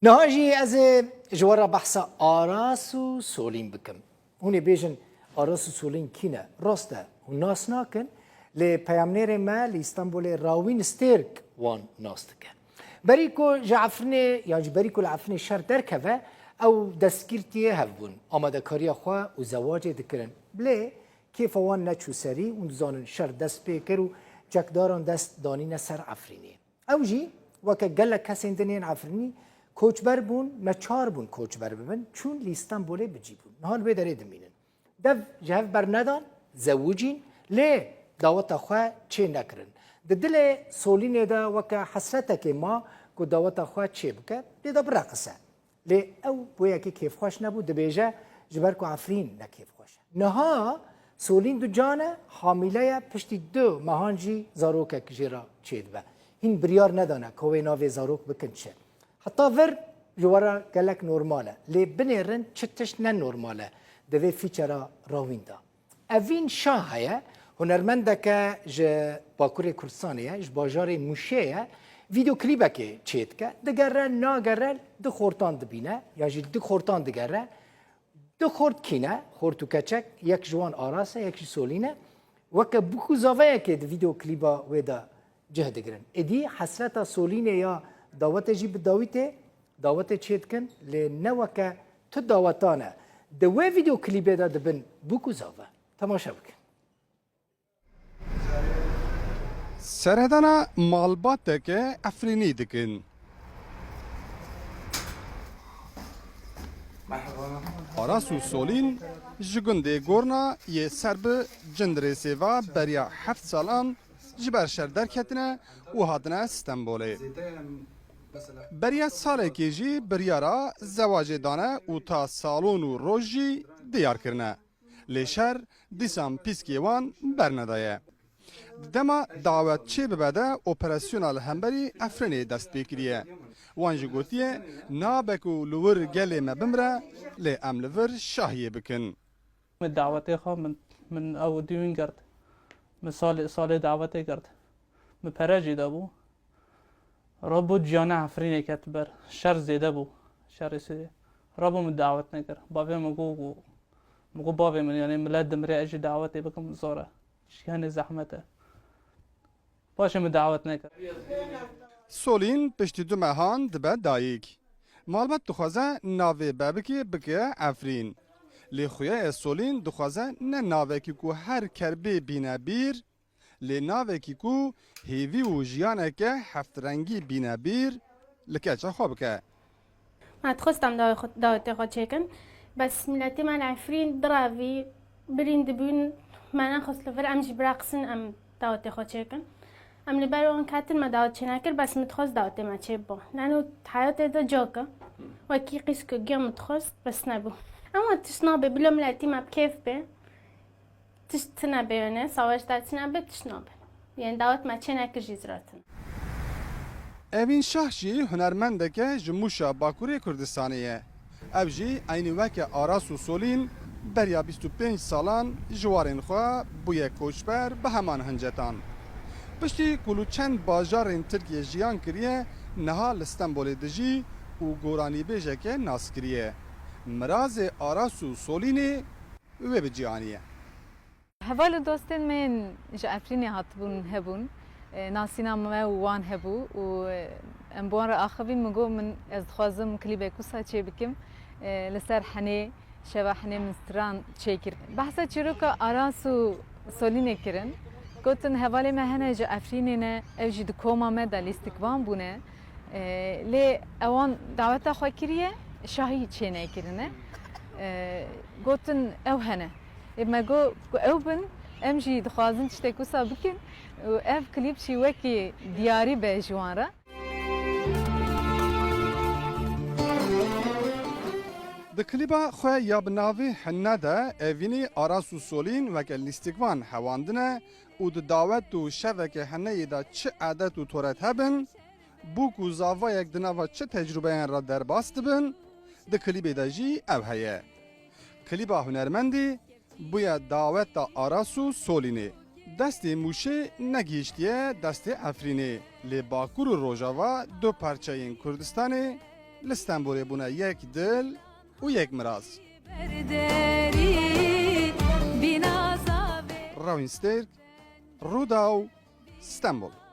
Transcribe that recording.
نهاجي از جوارا بحث آراس و سولین بکم. هونی بیشن آراس و سولین کینه راسته و ناس ناکن لی پیامنیر ما لی استانبول راوین سترک وان ناستکه. بریکو جعفرنی یا بریکو العفرنی شر درکه او دستگیرتیه هفبون. آماده کاری خوا و زواج دکرن. بله کیف وان نچو سری و زانن شر دست پیکر و جکداران دست دانین سر عفرینی. او جی وکه گله کسی دنین عفرینی کوچبر بون مچار بون کوچبر ببن چون لیستان بوله بجی بون نهان به داره دمینن دو جهف بر ندان زوجین لی دعوت خواه چه نکرن دل سولین دا وکا حسرته که ما کو دعوت خواه چه بکه لیدا برقصه لی او بویا که کیف خوش نبود دبیجه جبر کو عفرین نکیف خوشه نها سولین دو جانه حامیله پشتی دو مهانجی زاروکه کجیرا چید به این بریار ندانه کوه ناوی زاروک بکن چه حتی ور جوارا گلک نورماله لی بنیرن چتش نه نورماله دوی فیچرا راویندا اوین شاهه هنرمنده که ج باکور کردستانیه ج باجار موشیه ویدیو کلیبه که چید که دگره ناگره دو خورتان دبینه یا جی دو خورتان دگره دو خورت کینه خورتو کچک یک جوان آراسه یک سولینه وکه بکو زاویه که ویدیو کلیبا ویدا جهد گرن ادی حسرت سولینه یا دعوت جی بداویته دعوت چید کن لی نوکه تو دعوتانه دوی ویدیو کلیبه دا دبن بکو زاوه تماشا بکن سردانا مالبات که افرینی دکن آراس و سولین جگنده گورنا یه سرب جندره سیوا بریا 7 سالان جبر شر درکتنه و هاتنه استنبوله بریا ساله که جی بریارا زواج دانه و تا سالون و روژی دیار کرنه لیشر دیسان پیسکیوان برندایه دما دعوت چه ببده اپراسیونال همبری افرینی دست بکریه وانجی گوتیه نابکو لور گلی مبمره لی املور شاهیه بکن دعوتی خواه من او دیوین کرد من سال دعوتی کرد من پراجی دا بو رابو جانه افرینی کت بر شر زیده بو شر سیده رابو من دعوت نکر باوی مگو باوی من یعنی ملاد دمری اجی دعوتی بکم زوره شیان زحمته باشه من دعوت نکر سولین پشتی دو مهان دبه دایک مالبت دخوازه ناوی بابکی بکه افرین لی خویه سولین دخوازه نه ناوی که کو هر کربی بینه بیر لی ناوی که کو هیوی و جیانه که هفت رنگی بینه بیر لکه چه خواب که ما تخستم دعوت خود چکن بس ملتی من عفرین دراوی برین دبون من خست لفر امش براقصن ام دعوت خود چکن ام لبر اون کاتر ما دعوت چه نکر بس متخست دعوت ما چه با لانو حیات دا جاکا و کی قیس که گیم متخست بس نبو اما تشنابه بلا ملتی ما بکیف به تشتنابه یعنی سواج دا تشنابه تشنابه یعنی دعوت ما چه نکر جزراتن اوین شاهشی هنرمنده که جموشا باکوری کردستانیه او جی اینی وکه آراس و سولین بریا 25 سالان جوارین خواه بوی کوچبر به همان هنجتان پشتی کلو چند باجارین ترکیه جیان کریه نها استنبول دجی و گورانی بیجه که ناس کریه مراز آراس و سولینی و بجیانیه هوال دوستین من جعفرینی هاتبون هبون ناسینا ما وان هبو و امبوان را آخوین مگو من از خوازم کلیبه کوسا چه بکم لسر حنه شبه حنه منستران چه کر بحثا چیرو که آراس و سولینه کرن گوتن هوالی ما هنه جعفرینی نه او جی دکوما ما دا لیستکوان بونه لی اوان دعوت خواه کریه شاهی چه نه کرنه گوتن او هنه اما گو او بن ام جی دخوازن تشتی کوسا بکن و اف کلیب چی وکی دیاری به جوان را د کلیبا خو یا بناوی حنه ده اوینی آراس و سولین وکل لیستیکوان هواندنه و د دعوت و شوک حنه دا چه عادت و طورت هبن بوکو زاوا یک دناوا چه تجربه را در باست بن د کلیب دا جی او هیه کلیبا هنرمندی بویا دعوت دا آراس و سولینه دست موشه نگیشتیه دست افرینه لی باکور و روژاوا دو پرچه این کردستانه لستانبولê bûne yek dil û yek miraz. Rawin Stêrk, Rûdaw, Stenbol.